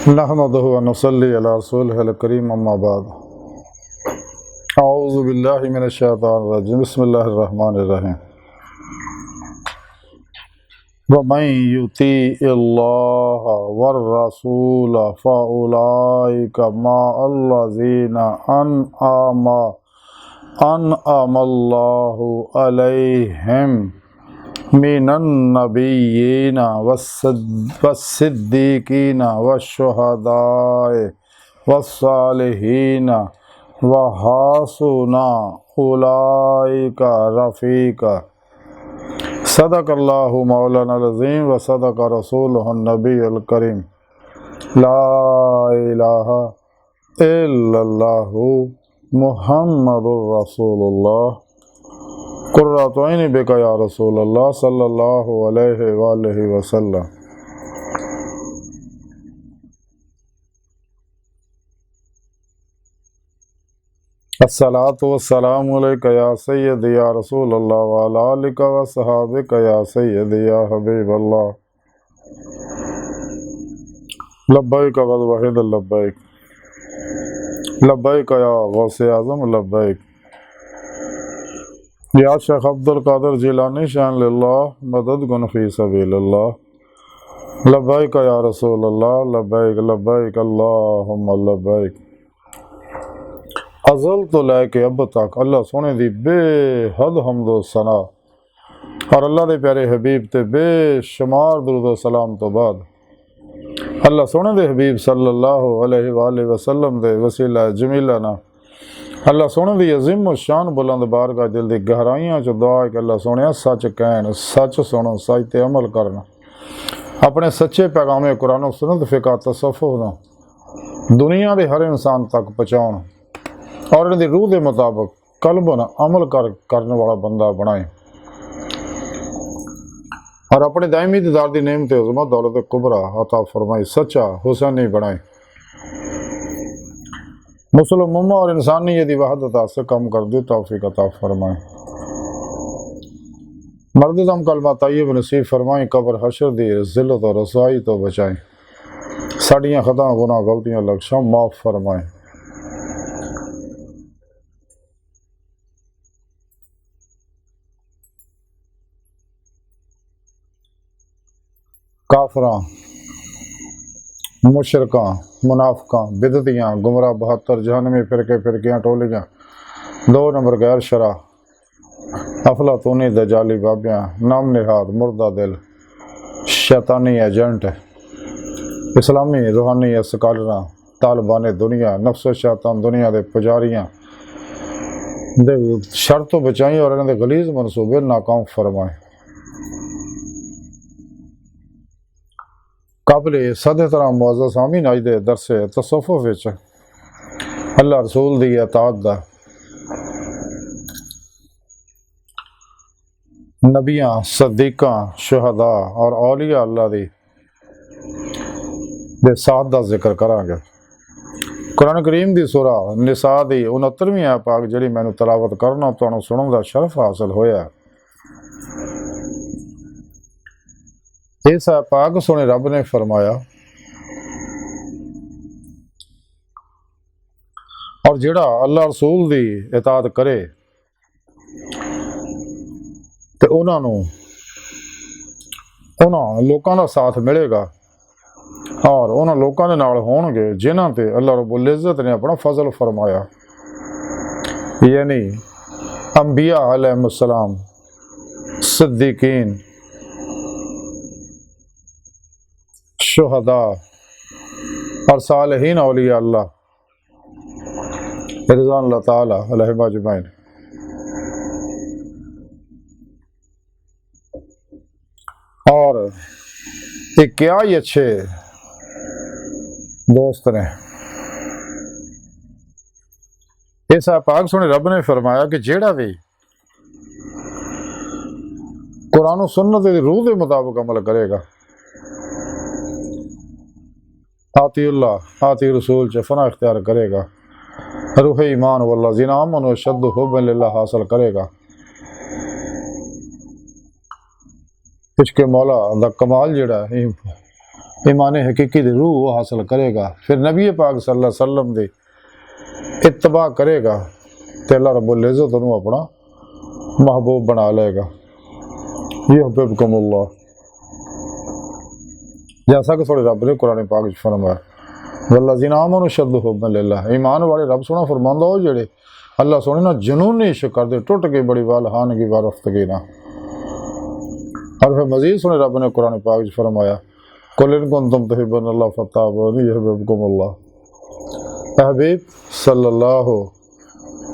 नहमदुहु व नुसल्ली अला रसूलिहिल करीम अम्मा बाद अऊज़ु बिल्लाहि मिनश शैतानिर रजीम बिस्मिल्लाहिर रहमानिर रहीम व मन युतिइल्लाह वर रसूल फउलाइका मअल्लज़ीना अनअमल्लाहु अलैहिम मिनन नबिय्यीना वस्सिद्दीकीना वश्शुहदाए वस्सालिहीना व हासुना उलाइका रफ़ीका। सदक़ल्लाहु मौलाना अज़ीम व सदक़ रसूलुहुन नबियुल करीम। ला इलाहा इल्लल्लाहु मुहम्मदुर रसूलुल्लाह कुर्रतु ऐनी बिका या रसूलल्लाह सल्लल्लाहु अलैहि वालैहि वसल्लम। अस्सलातु वस्सलामु अलैका या सय्यदी या रसूलल्लाह व अला आलिका व सहाबिका या सय्यदी या हबीबल्लाह। लब्बैक वल वहीद लब्बैक लब्बैक या गौसे आज़म लब्बैक। या शेख अब्दुल कादिर जिलानी शान लिल्लाह मदद गुन फी सबीलिल्लाह। लब्बैक या रसूलल्लाह लब्बैक लब्बैक अल्लाहुम्मा लब्बैक। अज़ल तो लैके अब तक अल्लाह सोने दी बेहद हम्दो सना और अल्लाह दे प्यारे हबीब ते बेशुमार दुरूद व सलाम तो बाद अल्लाह सोने दे हबीब सल्लल्लाहु अलैहि वसल्लम दे वसीला जमीला ना अल्लाह सोने दी अज़ीम शान बुलंद बारगाह दिल दी गहराइयां च दुआ है कि अल्लाह सोने सच कहन, सच सुनो, सच ते अमल करना, अपने सच्चे पैगाम कुरान सुन्नत फ़िक़ह तसव्वुफ़ ना दुनिया के हर इंसान तक पहुँचाउण और इनकी रूह के मुताबिक कल्बन अमल करने वाला बंदा बनाए और अपने दायमी दीदार की नेमत उज़्मा दौलत कुबरा अता फरमाई सच्चा हुसैनी बनाए। मुसलम उम्मा और इंसानियत की वहदत से कम कर दी तौफीक अता फरमाए। मर्ददम कलमा तय्यब नसीब फरमाई, कब्र हशर दी जिल्लत और रसवाई तो बचाएं, साड़ियाँ खता गुनाह गलतियाँ लक्ष्यों माफ़ फरमाएं। काफरां, मुशरकां, मुनाफिकां, बिदतियाँ, गुमराह 72 जहन्नमी फिरकियाँ टोलियाँ, 2 नंबर गैर शरा, अफलातूनी दजाली बाबियाँ, नाम निहाद मुर्दा दिल, शैतानी एजेंट, इस्लामी रूहानी स्कॉलरां, तालिबान दुनिया, नफ्स शैतान दुनिया के पुजारियाँ दे शर तो बचाई और इन्होंने गलीज मनसूबे नाकाम फरमाए। काबिल सदे तरह मुअज़्ज़ज़ आमीन आज दे दरसे तसव्वुफ़ विच अल्लाह रसूल दी अताअत दा नबियां, सद्दीकां, शुहदा और औलिया अल्लाह दी दे साथ दा जिक्र करांगे। कुरान करीम दी सूरा निसा दी 69वीं आयत पाक जिहड़ी मैनूं तलावत करना तुहानूं सुणन दा शरफ हासिल होया। इस आयत पाक सुने रब ने फरमाया और जिहड़ा अल्लाह रसूल दी इताअत करे ते उन्हां लोकां दा साथ मिलेगा और उन्हां लोकां दे नाल होणगे जिन्हां ते अल्लाह रब्बुल इज़्ज़त ने अपना फजल फरमाया, यानी अंबिया अलैहिमुस्सलाम, सिद्दीकीन, शुहदा और सालिहीन औलिया अल्लाह रिज़वानुल्लाह ताला अलैहिम अजमईन। और ये क्या ही अच्छे दोस्त ने। इस पाक सुने रब ने फरमाया कि जेड़ा भी कुरान और सुन्नत की रूह के मुताबिक अमल करेगा, आतिउल्लाह आति रसूल च फना इख्तियार करेगा, रूह ईमान वल्लज़ीना आमनू अशद्दु हुब्बन लिल्लाह हासिल करेगा, इश्क़ मौला दा कमाल जिहड़ा ईमान हकीकी दी रूह वो हासिल करेगा, फिर नबी पाक सल्लल्लाहु अलैहि वसल्लम दी इत्तबा करेगा तो अल्लाह रब्बुल इज़्ज़त उन्हें अपना महबूब बना लेगा। युहिब्बुकुमुल्लाह, जैसा कि थोड़े रब ने कुरान पाक च फरमाया, वल्लज़ीना आमनू अशद्दु हुब्बन लिल्लाह, ईमान वाले रब सोना फरमांदा हो जेड़े अल्लाह सोने ना जुनूनी इश्क करदे, टुट गई बड़ी वालहान की वारफ्तगी ना। और फिर मजीद सुने रब ने कुरान पाक च फरमाया, कुल इन कुंतुम तुहिब्बुनल्लाह फत्तबिऊनी युहिब्बुकुमुल्लाह। हबीब सल्लल्लाहु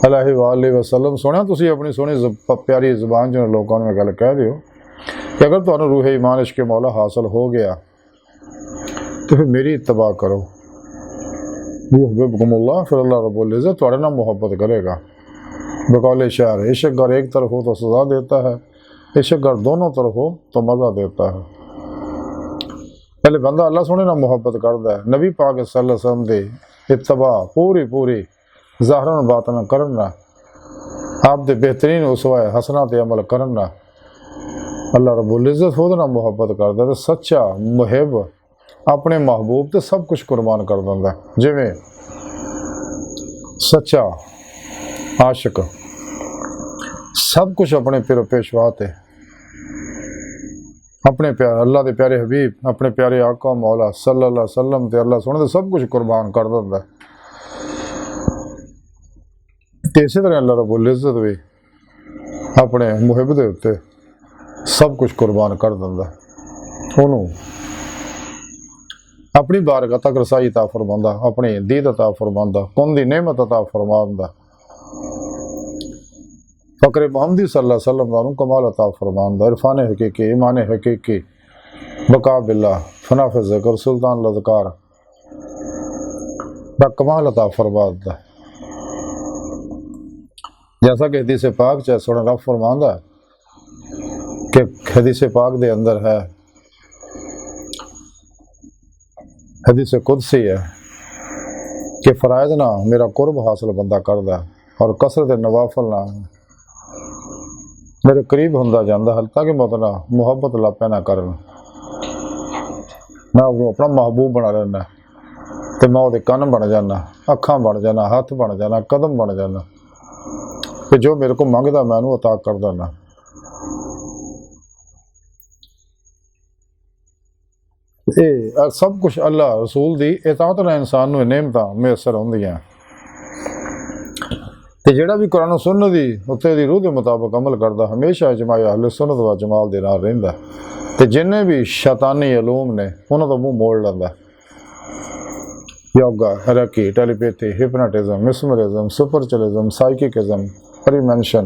अलैहि वसल्लम सुनिया तुसी अपनी सोहनी प्यारी ज़ुबान च लोगों में गल कह दिओ कि अगर तुहानू रूह ईमान इश्क मौला हासिल हो गया तो फिर मेरी इत्तबा करो। युहिब्बुकुमुल्लाह, फिर अल्लाह रब्बुल इज़्ज़त तुहाडे नाल मोहब्बत करेगा। बकौले शायर, इश्क अगर एक तरफ हो तो सज़ा देता है, इश्क अगर दोनों तरफ हो तो मज़ा देता है। पहले बंदा अल्लाह सोने नाल मोहब्बत करता है, नबी पाक सल्लल्लाहु अलैहि वसल्लम दी इत्तबा पूरी ज़ाहरन बातन करना, आप दे बेहतरीन उसवा हसना ते अमल करना, अल्लाह रब्बुल इज़्ज़त खुद नाल मोहब्बत करता है। तो सच्चा मुहिब अपने महबूब ते सब कुछ कुर्बान कर दिंदा, जिवें सच्चा आशिक सब कुछ अपने पिरो पेशवा ते अपने प्यारे अल्लाह के प्यारे हबीब अपने प्यारे आका मौला सल्लल्लाहु अलैहि वसल्लम ते अल्लाह सोने सब कुछ कुर्बान कर दिंदा। ते इस तरह अल्लाह रब्बुल इज़्ज़त भी अपने मुहिब दे उत्ते सब कुछ कुर्बान कर दिंदा, उन्होंने अपनी बारगाह तक रसाई अता फरमांदा, अपनी दीद अता फरमांदा, कुन दी नेमत अता फरमांदा, फ़क्र मुहम्मदी सल्लल्लाहु अलैहि वसल्लम का कमाल अता फरमांदा, इरफान हकीकी ईमान हकीकी बका बिल्ला फनाफ ज़िक्र सुल्तान लज़कार दा कमाल अता फरमांदा। जैसा कि हदीस पाक चाहे सोना रब फरमांदा कि हदीस पाक दे अंदर है, हदीस कुदसी है कि फ़राइज़ ना मेरा कुर्ब हासिल बंदा करदा और कसरत नवाफल ना मेरे करीब हुंदा जांदा, हल तक मत ना मुहब्बत लापे ना करन, मैं अपना महबूब बना लेना तो मैं वो कन बन जाना, अखां बन जाना, हथ बन जाना, कदम बन जाना, कि जो मेरे को मंगदा मैं उन्हें अता कर देना। ये सब कुछ अल्लाह रसूल दी इताअत नाल इंसान नूं नेमतां मैसर होंदियां, ते जिहड़ा भी कुरान सुन्नत दी उत्ते दी रूह दे मुताबिक अमल करदा हमेशा इजमाए अहले सुन्नत व जमाल दे नाल रहिंदा, ते जिन्ने भी शैतानी इलूम ने उन्हां दा मूँह मोड़ लैंदा। Yoga, reiki, telepathy, hypnotism, mesmerism, spiritualism, psychicism, premonition,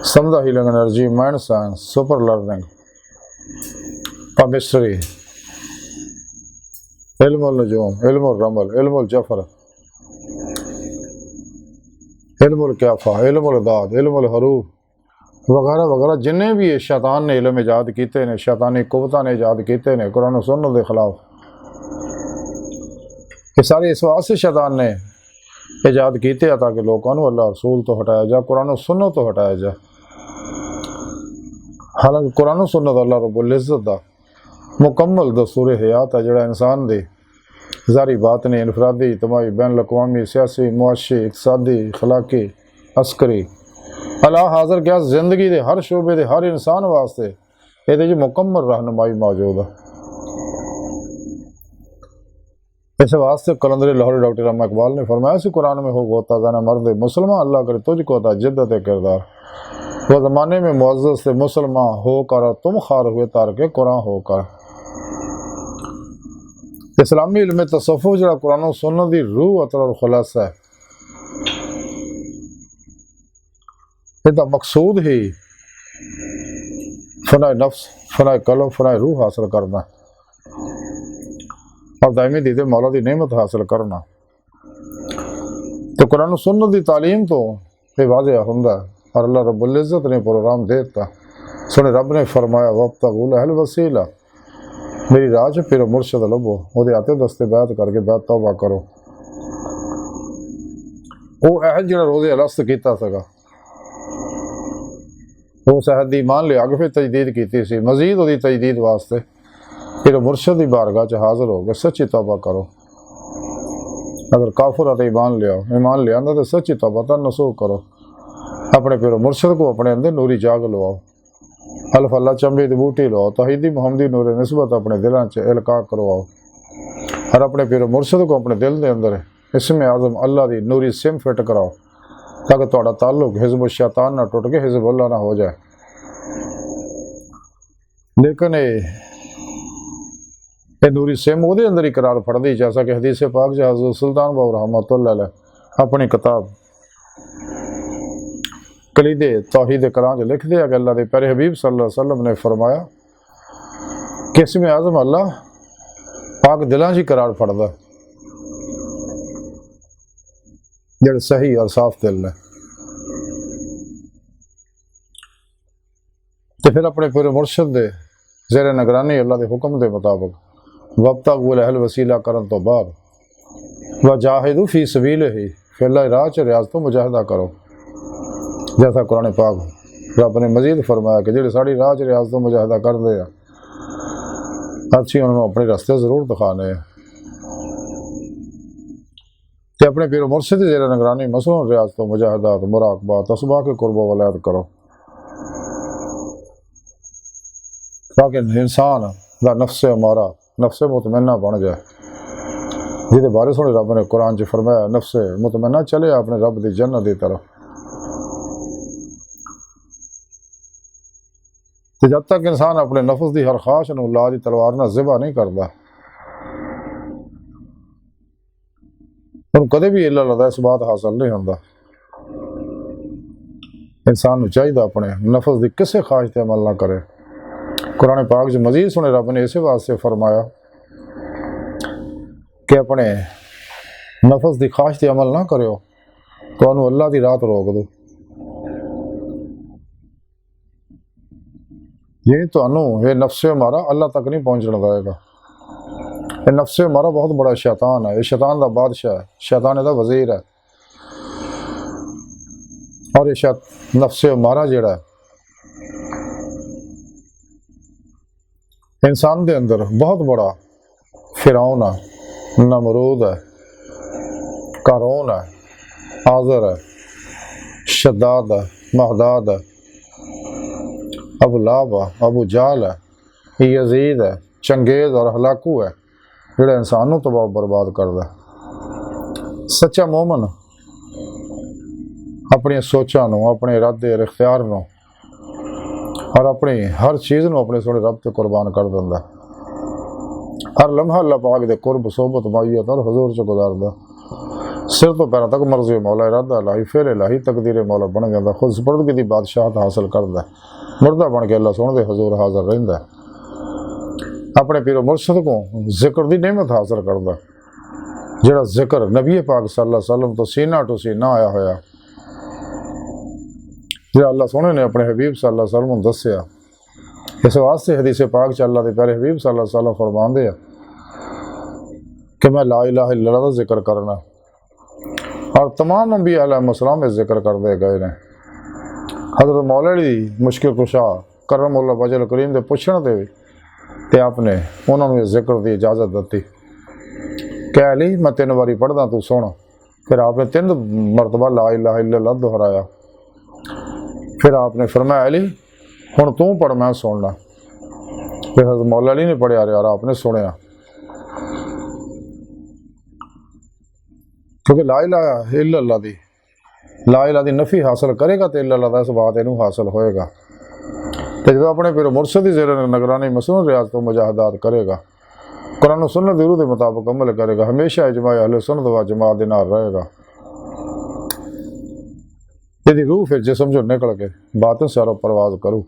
समझा healing energy, mind science, super learning, palmistry, इल्मुल नजूम, इल्मुल रमल, इल्मुल जफर, इल्मुल क्याफा, इल्मुल दाद, इल्मुल हरूफ वगैरह वगैरह जिन्हें भी ये शैतान ने इल्म ईजाद किए ने, शैतानी कुव्वतां ने ईजाद किए ने कुरान सुन्नत के खिलाफ, ये सारे इस वास्ते शैतान ने ईजाद किए ताकि लोगों को अल्लाह रसूल तो हटाया जाए, कुरान सुन्नत तो हटाया जाए। हालांकि कुरान सुन्नत अल्लाह रब्बुल इज़्ज़त दा मुकम्मल दस्तूर हयात है, जोड़ा इंसान दी ज़ारी बातनी इनफरादी इज्तिमाई बैन अक़वामी सियासी मुआशी इक़्तिसादी अखलाकी अस्करी अला हाज़र क्या जिंदगी के हर शोबे के हर इंसान वास्ते ये मुकम्मल रहनुमाई मौजूद है। इस वास्ते कलंदर लाहौरी डॉक्टर अम्मा इकबाल ने फरमाया, इसी कुरान में हो गोता जाना मर्द मुसलमान अल्लाह करे तुझको अता जिद्दत किरदार, वह ज़माने में मुअज़्ज़ज़ से मुसलमान होकर तुम खार हुए तार के कुरान होकर। इस्लामी इल्म तसव्वुफ़ जो कुरान सुन्नत दी रूह अतर और खुलासा है, इसका मकसूद ही फनाए नफ्स, फनाए कल्ब, फनाए रूह हासिल करना और दायमी दीदे मौला की नेमत हासिल करना। तो कुरान सुन्नत की तालीम तो ये वाज़ेह हुंदा और अल्लाह रब्बुल इज़्ज़त ने प्रोग्राम देता। सुने रब ने फरमाया वब्तगू लहल वसीला, मेरी राज फिर मुर्शद लभो, वो आते दस्ते बैत करके बैत तौबा करो। वो अहद जो रोज़े अलस्त किया सगा, उस अहद की ईमान लिया के फिर तजदीद की सी, मजीद वो तजदीद वास्ते फिर मुर्शद की बारगाह च हाजिर हो गए, सच्ची तौबा करो। अगर काफुर है ईमान लिया, ईमान लिया तो सच्ची तौबा तो नसूख करो। अपने फिर मुर्शद को अपने अंदर नूरी जाग लवाओ, अल्फ अल्लाह चंबे की बूटी लवाओ, तहीदी मोहम्मदी नूर नस्बत अपने दिलों च इल्का करवाओ। और अपने फिर मुर्शद को अपने दिल के अंदर इसमें आज़म अल्लाह की नूरी सिम फिट कराओ, ताकि तुहाडा ताल्लुक हिज़्ब शैतान ना टुट के हिज़्ब अल्लाह ना हो जाए। लेकिन ये नूरी सिम वो अंदर ही करार फड़दी, जैसा कि हदीस पाक च हज़रत सुल्तान बाहू रहमतुल्लाह अलैह अपनी किताब कलीदे तौहीद क़ुरान लिख दिया कि अल्लाह के प्यारे हबीब सल्लल्लाहु अलैहि वसल्लम ने फरमाया कि इसमें आज़म अल्लाह पाक दिलों ही करार फड़दा, जो सही और साफ दिल है। तो फिर अपने पूरे मुर्शद दे ज़ेर निगरानी अल्लाह के हुक्म के मुताबिक वब्तगू अहल वसीला करन तो बाद वजाहिदू फी सबीलिही, फिर अल्लाह राह च रियाज़ तो मुजाहिदा करो। जैसा कुरान पाक रब ने मजीद फरमाया कि जो साड़ी राह च रियाज़ तो मुजाहिदा करते हैं अच्छी उन्होंने अपने रस्ते जरूर दिखाने हैं। तो अपने पीर मुर्शिद ज़ेर निगरानी मसलों रियाज़ तो मुजाहिदात मुराकबात असबा के कुर्ब वलायत करो, ताकि इंसान का नफ्स अमारा नफ्स मुतमन्ना बन जाए, जिहदे बारे सोने रब ने कुरान च फरमाया नफ्स मुतमन्ना चले अपने रब की जन्नत की तरफ। तो जब तक इंसान अपने नफ्स की हर ख्वाहिश नूं ला दी तलवार नाल ज़िबा नहीं करता, उन्हें कदे भी इल्ला लदा इस बात हासिल नहीं होता। इंसान को चाहिए अपने नफ्स की किसी ख्वाहिश पर अमल ना करे। कुरान पाक च मजीद सुने रब ने इस वास्ते फरमाया कि अपने नफ्स की ख्वाहिश पर अमल ना करो तो अल्लाह की रात रोक दो। ये तो ये नफ्स मारा अल्लाह तक नहीं पहुँचने देगा। ये नफ्स मारा बहुत बड़ा शैतान है, ये शैतान का बादशाह है, शैतान का वजीर है। और ये नफ्स मारा जिहड़ा इंसान के अंदर बहुत बड़ा फिरौन है, नमरूद है, कारून है, आज़र है, शद्दाद है, महदाद है, अबू लाब है, अबू जाल है, यजीद है, चंगेज और हलाकू है, जोड़ा इंसान को तबाह बर्बाद करता है। सच्चा मोमन अपनी सोचा नूं, अपने इरादे और इख्तियार नूं और अपनी हर चीज़ नूं अपने सोने रब ते कुर्बान कर दिंदा। हर लम्हा अल्लाह पाक दे कुर्ब सोबत मायत और हजूर च गुजारदा। सिर तो पैरों तक मर्जी मौला, इरादा इलाही, फेल इलाही, तकदीर मौला बन जाता, खुद सुपरदगी दी बादशाहत हासिल करता, मुर्दा बन के अल्लाह सोने दे हजूर हाजिर रहिंदा। अपने पीर मुर्शिद को जिक्र की नेमत हासिल करता, जिहड़ा जिक्र नबी पाक सल्लल्लाहु अलैहि वसल्लम तो सीना टू सीना आया होया, जो अल्लाह सोने ने अपने हबीब सल्लल्लाहु अलैहि वसल्लम दस्या। इस वास्ते हदीस पाक च अल्लाह के प्यारे हबीब सल्लल्लाहु अलैहि वसल्लम फरमांदे हैं कि मैं ला इलाहा इल्लल्लाह का जिक्र करना, और तमाम अंबिया अलैहिस्सलाम में जिक्र करते गए ने। हज़रत मौलवी मुश्किल कुशा करमुल्लाह वजल करीम के पुछण ते भी आपने उन्होंने जिक्र की इजाज़त दी कि अली मैं 3 बारी पढ़दा तू सुन। फिर आपने 3 मरतबा ला इलाहा इल्लल्लाह दोहराया। फिर आपने फरमाया अली हुण तू पढ़ मैं सुनना। फिर हज़रत मौला अली ने पढ़िया और आपने सुनिया, क्योंकि ला इलाहा इल्लल्लाह दी ला इलाहा दी नफ़ी हासिल करेगा तो इल्लल्लाह दा इस बात इनू हासिल होएगा। तो जो अपने फिर मुर्शिद दी ज़ेर निगरानी मसनून रियाज़ तो मुजाहिदात करेगा, कुरान और सुन्नत दी रूह के मुताबिक अमल करेगा, हमेशा इजमा अहले सुन्नत व जमात दे नाल रहेगा। यदि रूह फिर जिसम जो निकल के बातिन सैरो परवाज करूँ,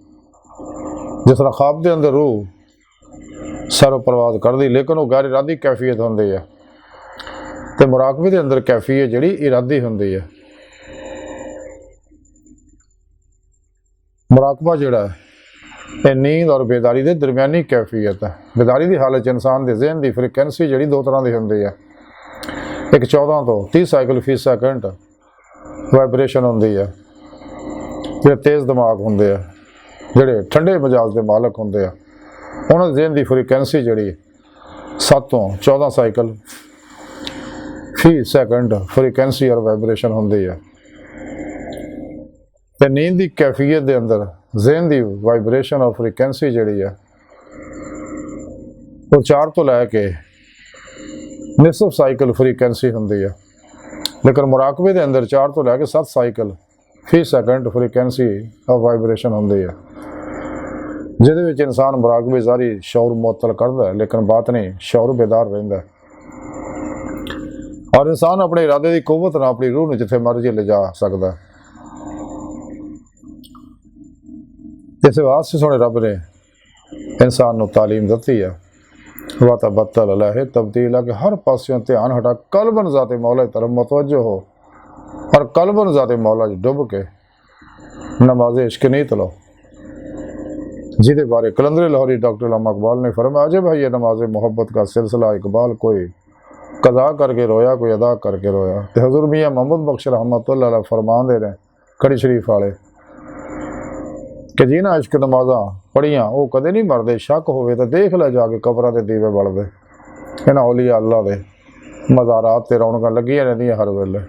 जिस तरह ख्वाब के अंदर रूह सैरो परवाज कर दी, लेकिन वो गैर इरादी कैफियत होंदी है, तो मुराकबे के अंदर कैफियत जिहड़ी इरादी होंदी है। मुराकबा जिहड़ा है नींद और बेदारी के दरमियानी कैफियत है। बेदारी की हालत इंसान के जहन की फ्रिक्वेंसी जी 2 तरह की होंगी है। एक 14 तो 30 साइकिल फी सैकेंड वाइब्रेशन होंगी है, जो तेज़ दिमाग होंगे, जोड़े ठंडे मिजाज के मालक होंगे, ਉਹਨਾਂ ਜ਼ਹਿਨ ਦੀ ਫ੍ਰੀਕੁਐਂਸੀ ਜਿਹੜੀ 7 ਤੋਂ 14 ਸਾਈਕਲ ਫੀ ਸੈਕਿੰਡ ਫ੍ਰੀਕੁਐਂਸੀ ਔਰ ਵਾਈਬ੍ਰੇਸ਼ਨ ਹੁੰਦੀ ਹੈ। ਤੇ ਨੀਂਦ ਦੀ ਕੈਫੀਅਤ ਦੇ ਅੰਦਰ ਜ਼ਹਿਨ ਦੀ ਵਾਈਬ੍ਰੇਸ਼ਨ ਔਰ ਫ੍ਰੀਕੁਐਂਸੀ ਜਿਹੜੀ ਹੈ ਉਹ 4 ਤੋਂ ਲੈ ਕੇ ਨਿਸਫ ਸਾਈਕਲ ਫ੍ਰੀਕੁਐਂਸੀ ਹੁੰਦੀ ਹੈ। ਲੇਕਿਨ ਮੁਰਾਕਬੇ ਦੇ ਅੰਦਰ 4 ਤੋਂ ਲੈ ਕੇ 7 ਸਾਈਕਲ ਫੀ ਸੈਕਿੰਡ ਫ੍ਰੀਕੁਐਂਸੀ ਔਰ ਵਾਈਬ੍ਰੇਸ਼ਨ ਹੁੰਦੀ ਹੈ, ਜਿਹਦੇ ਵਿੱਚ ਇਨਸਾਨ ਮੁਰਾਕਬੇ ਜ਼ਾਰੀ ਸ਼ੌਰ ਮੁਅੱਤਲ ਕਰਦਾ ਹੈ, ਲੇਕਿਨ ਬਾਤਨੀ ਸ਼ੌਰ ਬੇਦਾਰ ਰਹਿੰਦਾ। ਔਰ ਇਨਸਾਨ ਆਪਣੇ ਇਰਾਦੇ ਦੀ ਕੁਵਤ ਨਾਲ ਆਪਣੀ ਰੂਹ ਨੂੰ ਜਿੱਥੇ ਮਰਜ਼ੀ ਲਿਜਾ ਸਕਦਾ। ਇਸੇ ਵਾਸਤੇ ਸੋਹਣੇ ਰੱਬ ਨੇ ਇਨਸਾਨ ਨੂੰ ਤਾਲੀਮ ਦਿੱਤੀ ਹੈ, ਵਾਤਾ ਬੱਤਲ ਅਲਹਿ ਤਬਦੀਲ ਆ, ਕਿ ਹਰ ਪਾਸਿਓਂ ਧਿਆਨ ਹਟਾ ਕਲਬਨ ਜ਼ਾਤੇ ਮੌਲਾ ਦੀ ਤਰਫ ਮੁਤਵੱਜੋ ਹੋ, और कलबन ज़ाते मौला डुब के नमाज इश्क नीत लो, जिदे बारे कलंदर लाहौरी डॉक्टर अल्लामा इकबाल ने फरमाया, अजब है ये नमाज मोहब्बत का सिलसिला इकबाल, कोई कदा करके रोया कोई अदा करके रोया। तो हज़ूर मियाँ मोहम्मद बख्श रहमतुल्लाह अलैह फरमान दे रहे कड़ी शरीफ वाले कि जिन्हें इश्क नमाजा पढ़िया वो कदे नहीं मरते, शक होवे तो देख लै जाके कबरां दे दीवे बलदे। इन्हां औलिया अल्लाह दे मज़ारात ते रौनकां लगियां रहिंदियां हर वेले,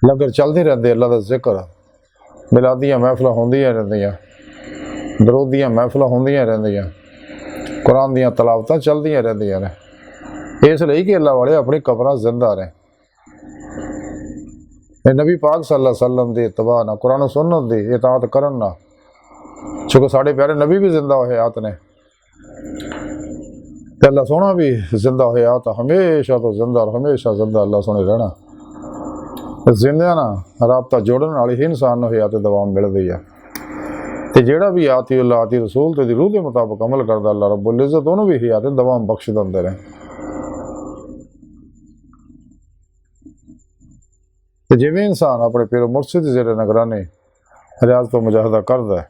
लंगर चलते रहते, अल्लाह का जिक्र मिलादियाँ महफिल होंदियां रहंदियां, दरूद दियां महफिल होंदियां रहंदियां, कुरान दियां तलावतां चलदियां रहंदियां ने, इसलिए कि अल्लाह वाले अपनी कबरां जिंदा रहे। नबी पाक सल्लल्लाहु अलैहि वसल्लम दी इत्तबा ना, कुरान सुन्नत दी इताअत करन ना, चूँकि साढ़े प्यारे नबी भी जिंदा हयात ने, ते अल्लाह सोहना भी जिंदा हयात, हमेशा तो जिंदा और हमेशा जिंदा अल्लाह सोहने रहना। जिंदा ना राबता जोड़न वाली ही इंसान को हयात दवाम मिलती है। तो जोड़ा भी आती अल्लाह आती रसूल तो रूह के मुताबिक अमल करता, अल्लाह रब्बुल इज़्ज़त उन्होंने भी हयात दवाम बख्श देंदे रहे। तो जिवें इंसान अपने पीर मुर्शिद जेरे निगरानी रियाज तो मुजाहिदा करता है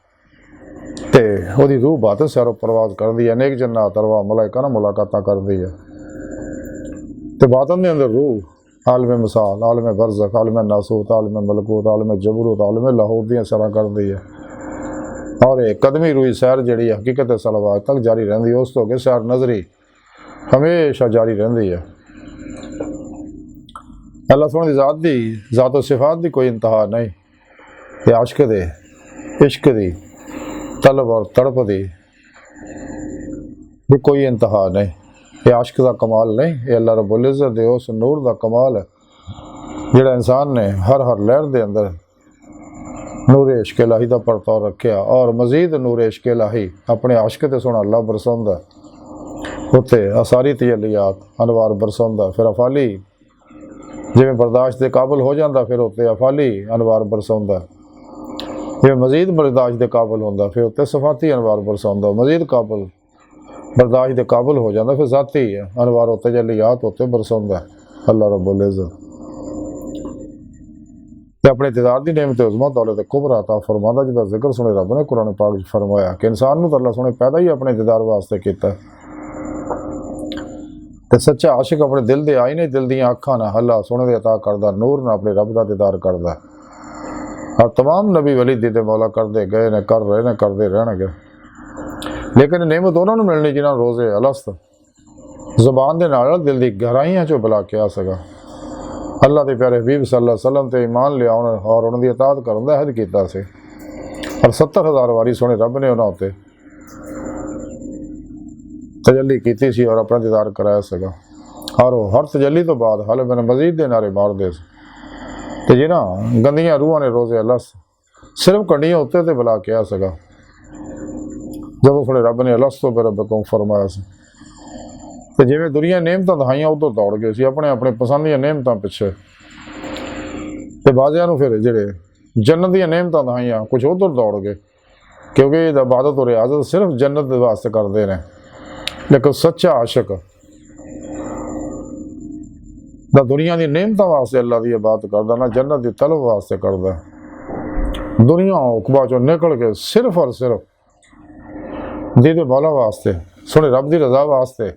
तो वही रूह बात सैरो परवाज करती है, अनेक जन्नत अरवा मलाइका नाल मुलाकात करती है। तो बातन के अंदर रूह आलम मिसाल, आलम बरज़ख, आलम नासूत, आलम मलकूत, आलम जबरूत, आलम लाहौर दी सैर करती है। और एक कदमी रूई सैर जी हकीकत सलवात तक जारी रही है, उस तो अगे सैर नजरी हमेशा जारी रही है। अल्लाह सोहने की ज़ात दी ज़ात सिफात की कोई इंतहा नहीं, ये आशिक दे इश्क दी तलब और तड़प दी भी कोई इंतहा नहीं। ये आशिक का कमाल नहीं, ये अल्लाह रब्बुल इज़्ज़त दे उस नूर का कमाल है जिहड़ा इंसान ने हर लहर के अंदर नूर इश्क इलाही का परताव रखा, और मजीद नूर इश्क इलाही अपने आशिक ते सोहना अल्लाह बरसाउंदा, उत्ते असारी तजलियात अनवार बरसाउंदा। फिर अफाली जिवें बर्दाश्त के काबिल हो जाता, फिर उत्ते अफाली अनवार बरसाउंदा, जिवें मजीद बर्दाश्त के काबिल होंदा, फिर उत्ते सफाती अनवार बरसाउंदा, मजीद काबिल बर्दाश्त के काबिल हो जाता, फिर ज़ाती अनवार उत्ते तजलियात उत्ते बरसाउंदा अल्लाह रब्बुल इज़्ज़त। ते अपने दीदार की नेमत उज़मा दौलत कुबरा अता फरमांदा, जिसका जिक्र सुने रब ने कुरान पाक फरमाया कि इंसान नूं अल्लाह सोहने पैदा ही अपने दीदार वास्ते कीता। ते सच्चा आशिक अपने दिल के आईने, दिल दियां अखां नाल अल्लाह सोहने दे अता करदा नूर नाल अपने रब दा दीदार करदा। और तमाम नबी वली दीदे मौला करते गए ने, कर रहे ने, करते रहणगे, लेकिन नेमत उन्होंने मिलनी जिन्होंने रोज़े अलस्त जुबान के नाल दिल की गहराइयां चो बुला के आ सका। अल्लाह के प्यारे हबीब सल्लल्लाहु अलैहि वसल्लम ते ईमान लियाउण और उन्होंने इताअत करन दा अहद कीता सी, और 70,000 वारी सोहने रब ने उन्होंने उत्ते तजल्ली की सी और अपना दीदार कराया सका। और वो हर तजल्ली तो बाद हल मैंने मजीद के नारे मारते तो जिन्होंने गंदियां रूहां ने रोज़े अलस सिर्फ कंडियां उत्ते ते बुला के आ सका। जब थोड़े रब ने अलस तो रब को फरमाया से, तो जिमें दुनिया नेमत दहाइया उधर दौड़ गए सी अपने अपने पसंद दी नेमत पिछे, तो बाजिया फिर जेडे जन्नत दी नेमत दहाइया कुछ उधर दौड़ गए, क्योंकि इबादत और रियाजत सिर्फ जन्नत के वास्ते करते हैं। लेकिन सच्चा आशिक ना दुनिया की नेमत वास्ते अल्लाह की इबादत करता, ना जन्नत की तलब वास्ते करता। दुनिया उकबा चो निकल के सिर्फ और सिर्फ दीदे मौला वास्ते, सोने रब की रजा वास्ते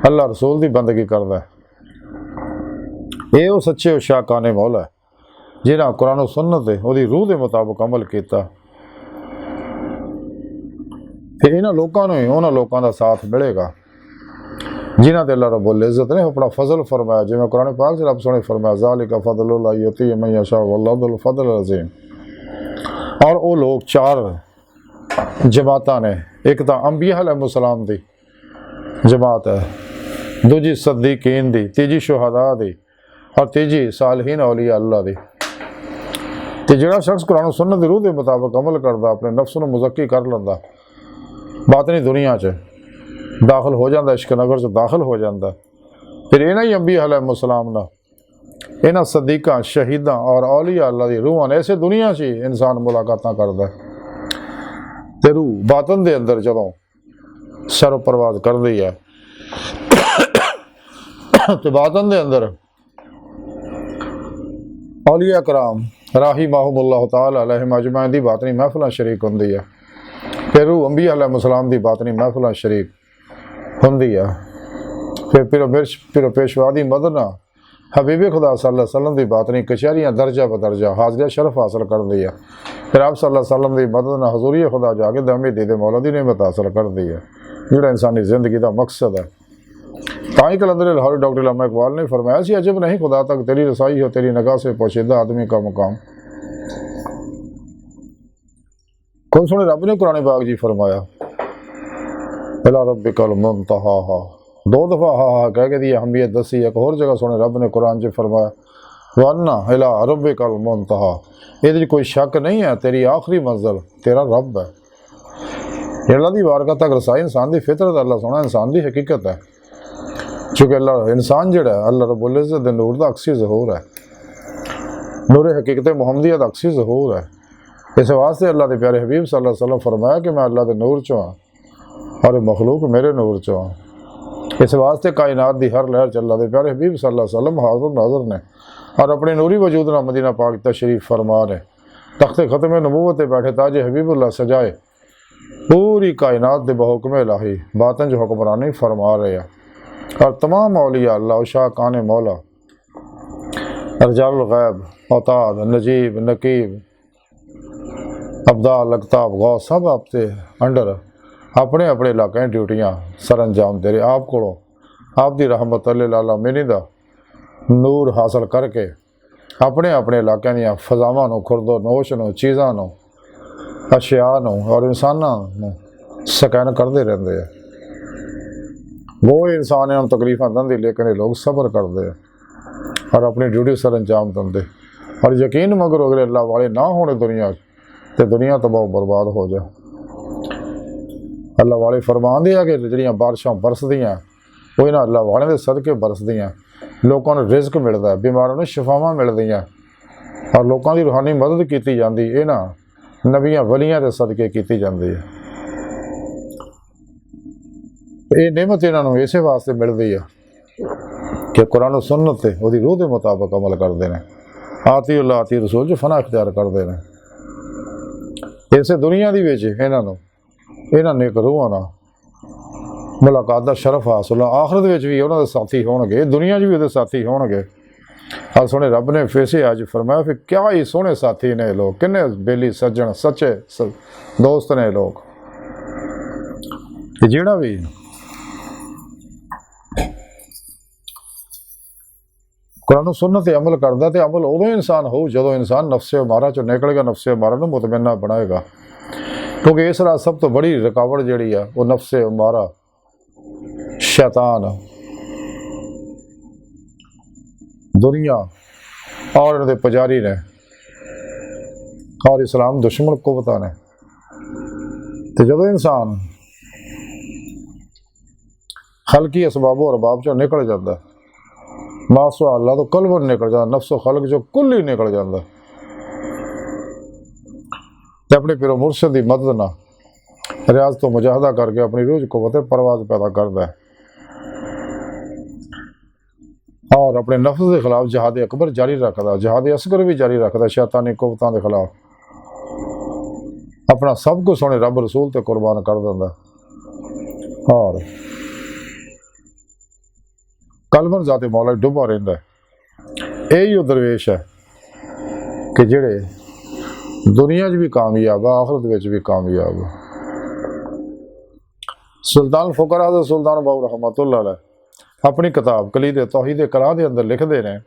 अल्लाह रसूल की बंदगी करता है। ये वो सच्चे शाकाने मौला है जिन्हें कुरान सुन्नत वो रूह के मुताबिक अमल किया। फिर इन्होंने लोगों ने उन्होंने लोगों का साथ मिलेगा जिन्हों ते अल्लाह रब्बुल इज़्ज़त ने अपना फजल फरमाया। जिवें कुरान पाक च रब सोने फरमाया ज़ालिका फ़ज़लुल्लाह युतीहि मन यशा वल्लाहु ज़ुल फ़ज़ल अज़ीम। और वो लोग चार जमात ने, एक तो अंबिया अलैहिस्सलाम दी जमात है, दूजी सद्दीकीन दी, तीजी शुहदा दी और तीजी सालिहीन औलिया अल्लाह दी। तो जिहड़ा शख्स कुरान सुन्नत दी रूह के मुताबिक अमल करता, अपने नफ्स नूं मुज़क्की कर लैंदा, बातनी दुनिया च दाखिल हो जाता, इश्क नगर च दाखिल हो जाता। फिर इन्हां ही अंबिया अलैहिस्सलाम ना, इन्हां सदीकां शहीदां और औलिया अल्लाह दी रूहां ने इसे दुनिया च ही इंसान मुलाकातां करदा है। ते रूह बातन दे अंदर जदों सरो परवाज करदी है तो बातन दे अंदर औलिया कराम राहिमहुमुल्लाह तआला अलैहिम अजमईन दी बातनी महफिलां शरीक हुंदी है। फिर रूह अंबिया अलैहिस्सलाम दी बातनी महफिलां शरीक हुंदी है। फिर पेशवा दी मदद नाल हबीब खुदा सल्लल्लाहु अलैहि वसल्लम की बातनी कचहरियाँ दर्जा बदर्जा हाजिर शरफ हासिल कर दी है। फिर आप सल्लल्लाहु अलैहि वसल्लम की मदद नाल हजूरी खुदा जाके दमी दीदे मौला दी नेमत हासिल कर दी है, जोड़ा इंसानी जिंदगी का मकसद है। ताई कलंदर लाहौरी डॉक्टर अल्लामा इकबाल ने फरमाया सी, अजब नहीं खुदा तक तेरी रसाई हो, तेरी निगाह से पोशीदा आदमी का मुकाम। खुद सुने रब ने कुरान पाक जी फरमाया, इला रब्बिकल मुंतहा, दो दफ़ा हा कह के दी अहमियत दसी। एक होर जगह सुने रब ने कुरान च फरमाया, वन्ना इला रब्बिकल मुंतहा, ये कोई शक नहीं है तेरी आखिरी मंजिल तेरा रब है। अल्लाह की वारगाह तक रसाई इंसान की फितरत, अल्लाह सोना इंसान की हकीकत है। चूँकि अल्लाह इंसान जोड़ा है अल्लाह रब्बुल इज़्ज़त दे नूर का अक्सी ज़हूर है, नूर हकीकत मुहम्मदिया का अक्सी ज़हूर है। इस वास्ते अल्लाह के प्यारे हबीब सल्लल्लाहु अलैहि वसल्लम फरमाया कि मैं अल्लाह के नूर चो हाँ और मखलूक मेरे नूर चो हाँ। इस वास्ते कायनात की हर लहर अल्लाह के प्यारे हबीब सल्लल्लाहु अलैहि वसल्लम हाज़िर नाज़िर ने और अपने नूरी वजूद ना मदीना पाक तशरीफ फरमा ने तख्ते ख़त्म नबूवत बैठे ताजे हबीबुल्लाह सजाए पूरी कायनात के बहुकम इलाही बातन जो हुक्मरानी फरमा रहे हैं। और तमाम औलिया अल्लाह शाह कान मौला रजाल गैब औताद नजीब नकीब अब्दाल अकताब गौ सब आपसे अंडर अपने अपने इलाके ड्यूटियाँ सर अंजाम दे रहे। आप को आप दी रहमत अल्लाह मिनी दा नूर हासिल करके अपने अपने इलाकों दियाँ फजावां खुरदो नोश नूं चीज़ां नूं अशिया और इंसानों स्कैन करते रहते हैं। वो इंसान इन्होंने तकलीफा देंगे लेकिन ये लोग सब्र करते हैं और अपनी ड्यूटी सर अंजाम देंगे। और यकीन मगर अगर अल्लाह वाले ना होने दुनिया तो दुनिया तबाह बर्बाद हो जाए। अल्लाह वाले फरमाते हैं कि जिहड़ियां बारिशां बरसदियाँ वो इन्हां अल्लाह वाले के सदके बरसदियाँ, लोगों को रिज़्क मिलता है, बीमारों को शिफावां मिलदियाँ और लोगों की रूहानी मदद की जाती इन्हां नबियां वलियां के सदके की जाती है। ये नेमत इन्हों इस वास्ते मिलती है कि कुरान सुन्नत से वो रूह के मुताबिक अमल करते हैं, आती अल्लाह आती रसूल जो फना इख्तियार करते हैं। इस दुनिया की इन्हों नेक रूहां नाल मुलाकात का शरफ हासिल, आखिरत भी उन्होंने साथी होणगे, दुनिया भी वो साथी होणगे। और सोने रब ने फैसे अज फरमाया फिर क्या ही सोहने साथी ने लोग, किन्ने बेली सज्जन सच्चे दोस्त ने लोग। जिहड़ा भी कुरान सुन्नत ते अमल करदा ते अमल उदों इंसान हो जदों इंसान नफ्से मारा चो निकलेगा, नफ्से मारा नूं मुतमन्ना बनाएगा। क्योंकि इस राह सब तो बड़ी रुकावट जिहड़ी है वो नफ्से मारा शैतान दुनिया और इन्हां दे पुजारी ने और इस्लाम दुश्मन कुवतां ने। तो जदों इंसान खलकी असबाबो अरबाब चो निकल जाता है, मासो अल्लाह तो कलबन निकल जाता, नफ्सो खलक जो कुल ही निकल जाता, तो अपने पिरो मुर्शद की मदद ना रियाज तो मुजाहदा करके अपनी रूह कुव्वत परवाज पैदा करता है और अपने नफ्स के खिलाफ जहाद अकबर जारी रखता, जहाद असगर भी जारी रखता, शैतानी कुव्वतां के खिलाफ अपना सब कुछ सोने रब रसूल ते कुर्बान कर देंदा। और कलमन जाते मौला डुबा रहिंदा है। यही वो दरवेश है कि जिहड़े दुनिया भी कामयाब है, आखिरत भी कामयाब है। सुल्तान फुकरा हज़रत सुल्तान बाबू रहमतुल्लाह अलैह अपनी किताब कलीद तौहीद कलाह के अंदर लिखते हैं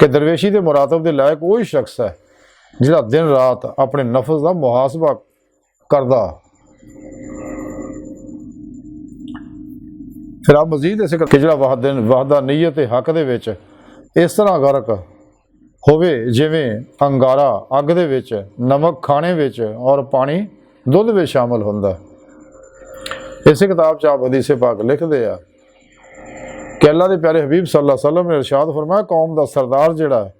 कि दरवेशी के मुरातब के लायक वही शख्स है जिहड़ा दिन रात अपने नफ्स का मुहासबा करदा। फिर आप मजीद इस कि जिहड़ा वाहदा नीयत हक दे विच इस तरह गर्क होवे जिवें अंगारा अग दे विच, नमक खाने विच और पानी दुध विच शामिल हुंदा। इस किताब च आप हदीस पाक लिखते हैं कि अल्लाह के प्यारे हबीब सल्लल्लाहु अलैहि वसल्लम ने इरशाद फरमाया कौम का सरदार जिहड़ा है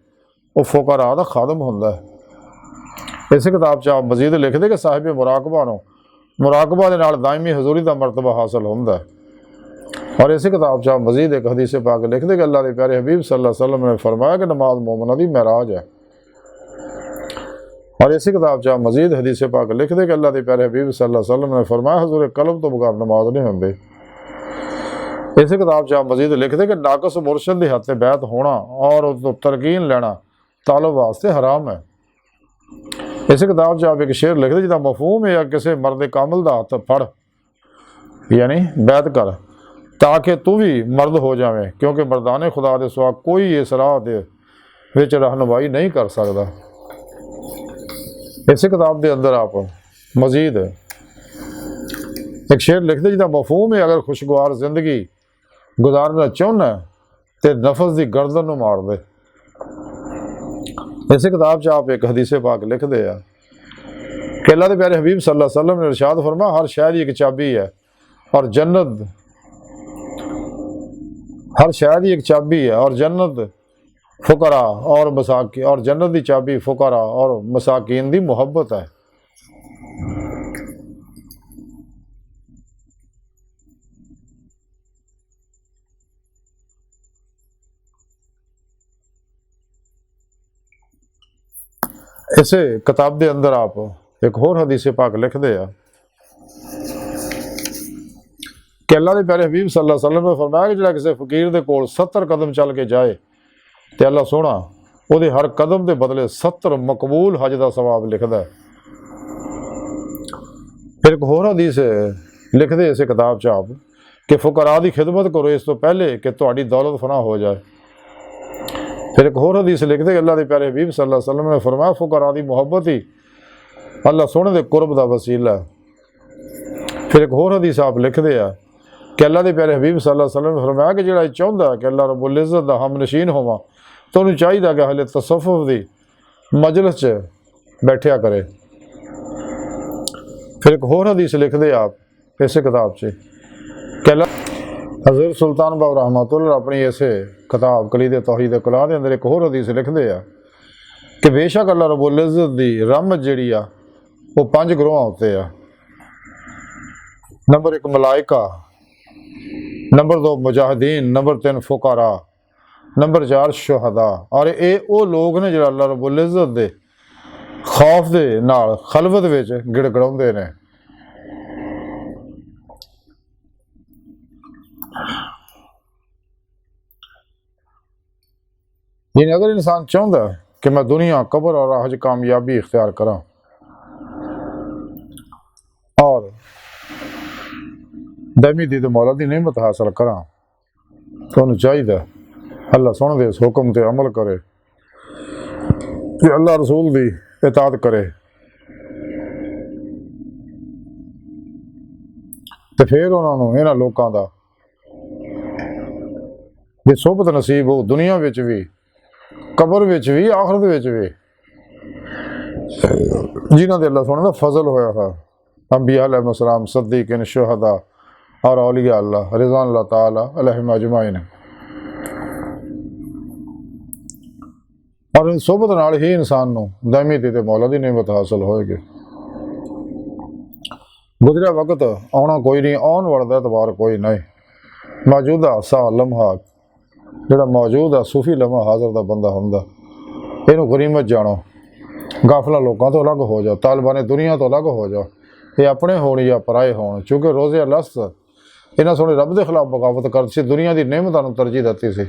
वह फुकरा का खादम हुंदा है। इस किताब च आप मजीद लिखते कि साहिब मुराकबा नूं मुराकबा दे नाल दायमी हजूरी का मरतबा हासिल हुंदा है। और इस किताब च आप मजीद एक हदीस पाक लिखते कि अल्लाह के प्यारे हबीब सल्लल्लाहु अलैहि वसल्लम ने फरमाया कि नमाज मोमिना दी महराज है। और इसी किताब च आप मजीद हदीस पाक लिखते कि अल्लाह के प्यारे हबीब सल्लल्लाहु अलैहि वसल्लम ने फरमाया हजूर कल्ब तो बगैर नमाज नहीं होंदी। इस किताब च आप मजीद लिखते कि नाकस मुर्शद के हत्थे बैत होना और उसको तरकीन लेना तालब वास्ते हराम है। इस किताब च आप एक शेर लिखते जिसका मफहूम है किसी मर्द कामिल का हथ फड़ यानी बैत कर ताकि तू भी मर्द हो जाए, क्योंकि मर्दाने खुदा के सिवा कोई इस राह के विच रहनुमाई नहीं कर सकता। इस किताब के अंदर आप मजीद एक शेर लिखते जिसका मफहूम है अगर खुशगवार जिंदगी गुजारना चाहना तो नफस की गर्दन में मार दे। इस किताब च आप एक हदीस पाक लिखते हैं कि अल्लाह के प्यारे हबीब सल्लल्लाहु अलैहि वसल्लम ने इरशाद फरमाया हर शहर की एक चाबी है और जन्नत हर शहर की एक चाबी है और जन्नत फुकरा और मसाकी और जन्नत की चाबी फुकरा और मसाकीन की मुहब्बत है। इस किताब के अंदर आप एक होर हदीस पाक लिखते हैं कि अल्लाह के प्यारे हबीब सल्लल्लाहु अलैहि वसल्लम ने फरमाया कि जिहड़ा किसी फकीर के कोल 70 कदम चल के जाए तो अल्लाह सोहना उहदे हर कदम के बदले 70 मकबूल हज का सवाब लिखता है। फिर एक होर हदीस लिखते इस किताब च आप कि फुकरा की खिदमत करो इस तो पहले कि तुहाडी दौलत फना हो जाए। फिर एक होर हदीस लिखते अल्लाह के प्यारे हबीब सल्लल्लाहु अलैहि वसल्लम ने फरमाया फुकरा की मुहब्बत ही अल्लाह सोहने के कुरब का वसीला है। फिर एक होर हदीस आप लिखते हैं कि अल्लाह के प्यारे हबीब सल्लल्लाहु अलैहि वसल्लम ने फरमाया कि जिहड़ा चाहुंदा कि अल्लाह रब्बुल इज़्ज़त दा हम नशीन होवां तो उन्हें चाहिए कि हले तसव्वुफ दी मजलिस च बैठिया करे। फिर एक होर हदीस लिखते आप इस किताब से कि अल्लाह हज़रत सुल्तान बाबू रहमतुल्लाह अपनी इस किताब कलीद तौहीद कलाह के अंदर एक होर हदीस लिखते हैं कि बेशक अल्लाह रब्बुल इज़्ज़त दी रहमत जिहड़ी आ वो 5 ग्रोहां उत्ते आ। नंबर 1 मलाइका, नंबर 2 मुजाहिदीन, नंबर 3 फुकरा, नंबर 4 शुहदा। और ये वो लोग ने जो अल्लाह रब्बुल इज़्ज़त दे खौफ दे नाल खलवत विच गिड़गड़ाउंदे ने। यानी अगर इंसान चाहता है कि मैं दुनिया कब्र और हज कामयाबी इख्तियार करा और दमी दी तो मौला दी नेमत हासिल करा तो उन्हें चाहिए अल्लाह सुन दे इस हुक्म ते अमल करे कि अल्लाह रसूल दी इताअत करे तो फिर उन्होंने इन्हां लोगों का ये सोबत नसीब हो दुनिया विच भी कबर विच भी आखरत विच भी जिन्हां दे अल्लाह सोने का फजल होया है अंबिया अलैहिस्सलाम, सद्दीकीन, शुहदा और औलिया अल्लाह रिज़वान अल्लाह ताला अलैहिम अजमाइन। और इन सोबत नाल ही इंसान नूं दायमी ते मौला दी नेमत हासिल होएगी। गुजरिया वक्त आना कोई नहीं, आउण वाला एतबार कोई नहीं। मौजूदा सा लम्हा जिहड़ा मौजूद है सूफी लम्हा हाज़र का बंदा हुंदा इहनूं गनीमत जानो। गाफला लोगों तो अलग हो जाओ, तालिबाने दुनिया तो अलग हो जाओ, ये अपने होण या पराए होण। चूँकि रोज़े लस्त इन्हां सोहणे रब के खिलाफ बगावत करती सी, दुनिया की नेमतां नूं तरजीह दित्ती सी,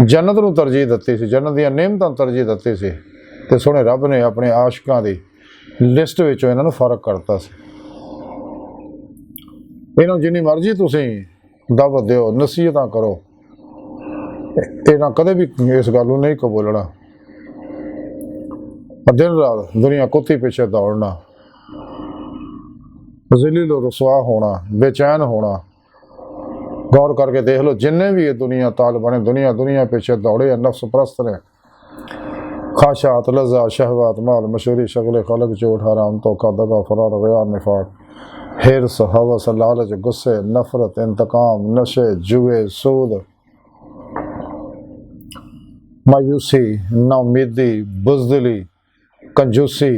जन्नत नूं तरजीह दित्ती सी, जन्नत दीआं नेमतां नूं तरजीह दित्ती सी ते सोहणे रब ने अपने आशिकां दी लिस्ट विचों इन्हां नूं फर्क करता सी। इन्हों जिन्नी मर्जी तुसीं दावत दिओ, नसीहतां करो, इन्हां कदे भी इस गल नूं नहीं कबूलना। दिन रात दुनिया कुत्ती पिछे दौड़ना, ज़लील रुसवा होना, बेचैन होना। गौर करके देख लो, जिन्ने भी ये दुनिया तालिबान दुनिया दुनिया पीछे दौड़े हैं, नफ्स परस्त ने, ख्वाहिशात, लज़्ज़ात, शहवात, माल, मशहूरी, शगल खलक, झूठ, हराम, धोखा, दगा, फरार, रिया, निफाक, हिर्स, हवस, लालच, गुस्से, नफरत, इंतकाम, नशे, जुए, सूद, मायूसी, नाउमीदी, बुज़दिली, कंजूसी,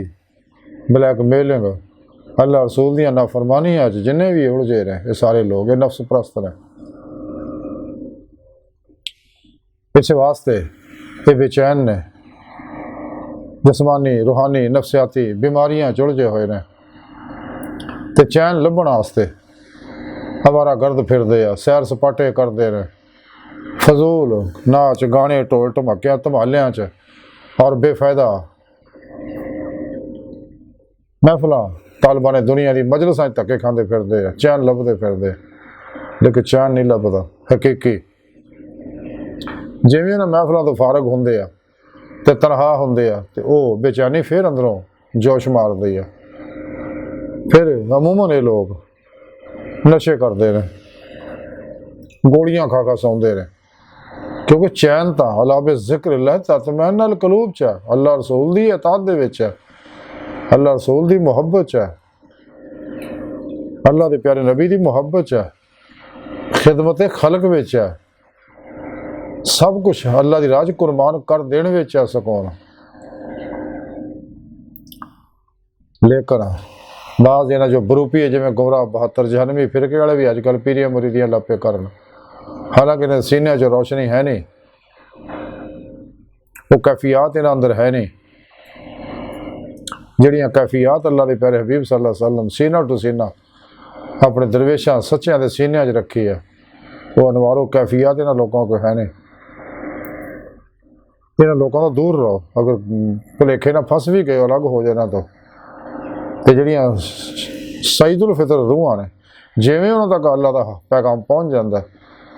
ब्लैकमेलिंग, अल्लाह रसूल दियां नाफरमानियां च जिन्ने भी उलझे ने, ये सारे लोग ये नफ्स परस्त ने। इस वास्ते ये बेचैन ने, जिस्मानी, रूहानी, नफसियाती बीमारियां च उलझे हुए ने, ते चैन लभण वास्ते अवारा गर्द फिरदे आ, सैर सपाटे करते ने, फजूल नाच गाने, ढोल ढमाकियां धमालियां च और बेफायदा महफिलां तालिबान दुनिया की मजलिसां धक्के खाते फिरदे आ, चैन लभदे फिरदे, लेकिन चैन नहीं लभदा हकीकी। जिवें इन्हां महफिलों तो फारग होंदे आ ते तनहा होंदे आ, ते ओह बेचैनी फिर अंदरों जोश मारदी आ। फिर अमूमन ये लोग नशे करते हैं, गोलियां खा खा सौंदे ने, क्योंकि चैन तो अलाबे जिक्र अल्लाह तत्मैन अल कलूब च है, अल्लाह रसूल की इताअत दे विच है, अल्लाह रसूल की मुहब्बत च है, अल्लाह के प्यारे नबी की मुहब्बत च है, खिदमत खलक विच है, सब कुछ अल्लाह की राज कुर्बान कर देने विच है सुकून। लेकिन बाज़ इन्हां जो बरूपी है, जिमें गुमराह 72 जहनवी फिरके वाले भी अजकल पीरियां मुरीदियां लापे करन, हालांकि इन्हें सीनिया च रोशनी है नहीं, वो कैफियत इन्हां अंदर है नहीं, जड़ियाँ कैफियत अल्लाह के प्यारे हबीब सल्लल्लाहु अलैहि वसल्लम सीना टू सीना अपने दरवेशां सच्चियां के सीनिया च रखी है, वो अनवारो कैफियत इन्हां लोगों को है नहीं। इन्हां लोगों तो दूर रहो, अगर भुलेखे ना फस भी गए अलग हो जाए ना, तो जड़ियाँ सईदुल फितर रूहां ने, जिवें उन्हां तक अल्लाह का पैगाम पहुँच जाता है,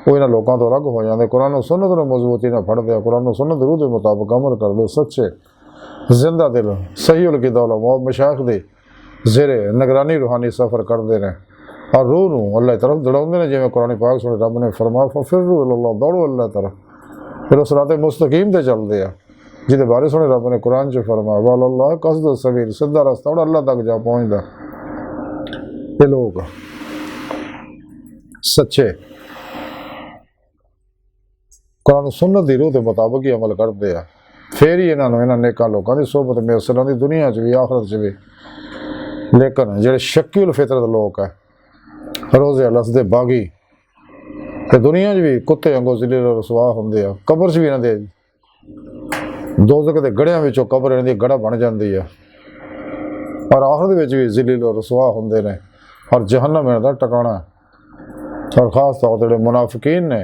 वो इन्हां लोगों तो अलग हो जाते, कुरान सुन्नत नूं मजबूती नाल फड़दे, कुरान सुन्नत रूह के मुताबिक अमल करते, सच्चे जिंदा दिल सही उल किदा उलमा मशाइख दी ज़ेरे निगरानी रूहानी सफ़र करते हैं और रूह नूं अल्लाह की तरफ दौड़ाते हैं। जिवें कुरान पाक सुने रब ने फरमाया फफिर्रू इलल्लाह, दौड़ो अल्लाह तरफ, फिर उस राते मुस्तकीम ते चलते हैं, जिहदे बारे सुने रब ने कुरान च फरमाया वल्लाह कसद सबील, सीधा रास्ता और अल्लाह तक जा पहुँचता। ये लोग सच्चे कुरान सुन्नत की रूह के मुताबिक ही अमल करते हैं, फिर ही इन्होंने नेकां लोगों की सोहबत मैसर आती दुनिया च भी आखरत च भी। लेकिन जेडे शक्की उल फितरत लोग है, रोज़े अलस दे बागी, ते दुनिया च भी कुत्ते वांगू ज़लील रसवा होंदे आ, कबर च भी इन्हां दे दोज़ख दे गड़ियां विचों कबर इन्हां दी गड़ा बन जाती है, और आखरत विच भी ज़लील रसवा होंदे ने, और जहन्नम इन्हां दा टकाना। और खास तौर पर मुनाफिकीन ने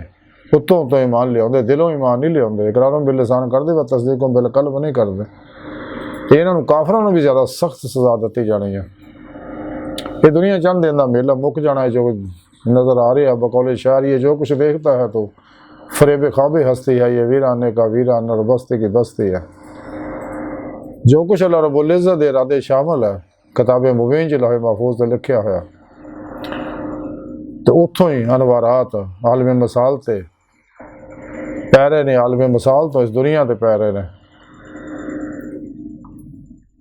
उत्तों तो ईमान लिया, दिलों ईमान नहीं लिया, इकरारों बिल लिसान करते व तस्दीकों बिल कल्ब नहीं करते। तो इन्होंने काफरों भी ज़्यादा सख्त सजा दी जानी है। ये दुनिया चंद दिन का मेला मुक जाना है, जो नज़र आ रही है बकौल शायर, ये जो कुछ देखता है तो फरेब ख्वाबे हस्ती है, ये वीराने का वीरान और बस्ती की बस्ती है। जो कुछ अल्लाह रब्बुल इज़्ज़त दे इरादे शामिल है किताब मुबीन च लौहे महफूज से लिखा होया, तो उतों ही अनवारात आलम मिसाल से पैरे ने, आलम मिसाल तो इस दुनिया के पैरे ने।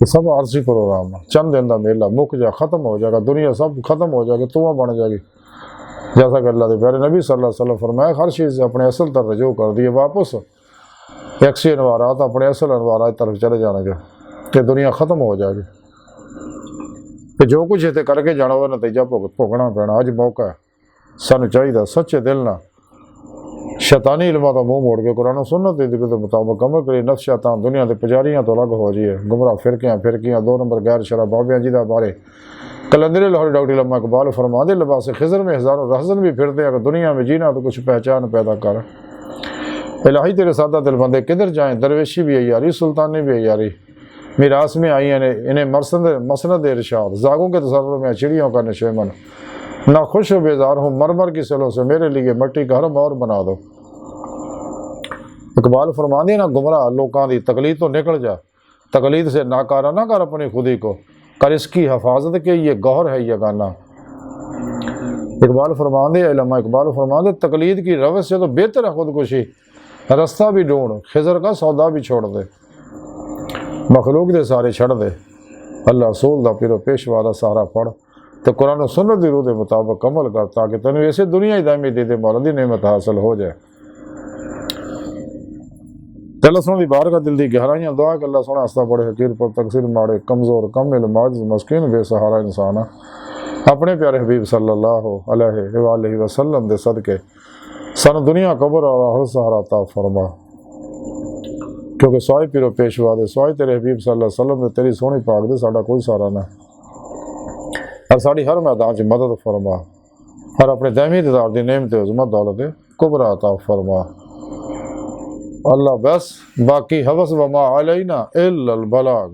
ये सब आरजी प्रोग्राम है, चंद दिन का मेला मुक जा खत्म हो जाएगा, दुनिया सब खत्म हो जाएगी, धुआं बन जाएगी। जैसा कि अल्लाह के प्यारे नबी सल्लल्लाहु अलैहि वसल्लम फरमाया, हर चीज़ से अपने असल तरफ रजू कर दिए वापस, यकसी अनवारात अपने असल अनवारात तरफ चले जाने, कि दुनिया खत्म हो जाएगी। कि जो कुछ इतने करके जाना वह नतीजा भुगतना पैना। अज मौका है, सानू चाहिए सच्चे दिल ना शैतानी इल्मां तो मुँह मोड़ के कुरान सुन्नत के मुताबिक अमल करिए। नफ्स शैतान दुनिया के पुजारियां तो अलग हो जाइए, गुमराह फिरकियां 2 नंबर गैर शरा बाबियां, जिदा बारे कलंदर लाहौरी डॉक्टर लम्मा इकबाल फरमादे, लिबास खिजर में हज़ारों रहज़न भी फिरते हैं, दुनिया में जीना तो कुछ पहचान पैदा कर। इलाही तेरे सादा दिल बंदे किधर जाएँ, दरवेशी भी अयारी सुल्तानी भी अयारी, मीरास में आई इन्हें मसनद इरशाद, जागों के तसव्वुर में चिड़ियों का नशेमन, ना खुश बेजार हूँ मरमर की सिलों से, मेरे लिए मट्टी का हरम और बना दो। इकबाल फरमांदे ना गुमराह लोगों की तकलीद तो निकल जा, तकलीद से नाकारा ना कर अपनी खुदी को, कर इसकी हिफाजत के ये गौहर है ये गाना। इकबाल फरमांदे इल्मा इकबाल फरमांदे तकलीद की रवस से तो बेहतर है खुदकुशी, रास्ता भी ढूंढ खिजर का सौदा भी छोड़ दे, मखलूक दे सारे छड़ दे, अल्लाह रसूल दा पिरो पेशवा दा सारा पढ़, तो कुरान सुन्नत दी रूह दे मुताबिक अमल कर, ताकि तेन ऐसे दुनिया ही दामी दे मौला दी नेमत हासिल हो जाए। अल्लाह सोने दी बारगाह दिल दी गहराइयां दुआ कि अल्लाह सोना हस्ता बड़े हकीर पर तकसीर माड़े कमज़ोर कमिल माजिज़ मस्कीन बेसहारा इंसान अपने प्यारे हबीब सल्लल्लाहु अलैहि वसल्लम दे सदके सन दुनिया कबर और हर सहारा अता फरमा, क्योंकि सोए पिरो पेशवा दे सोए तेरे हबीब सल्लल्लाहु अलैहि वसल्लम दे तेरी सोहनी पाक दे साडा कोई सहारा ना, और साड़ी हर मैदान च मदद फरमा, और अपने दैमी दीदार दी नेमत उज़्मा दौलत कुबरा अता फरमा। अल्लाह बस बाकी हवस व मा अलैना इल्लल बलाग।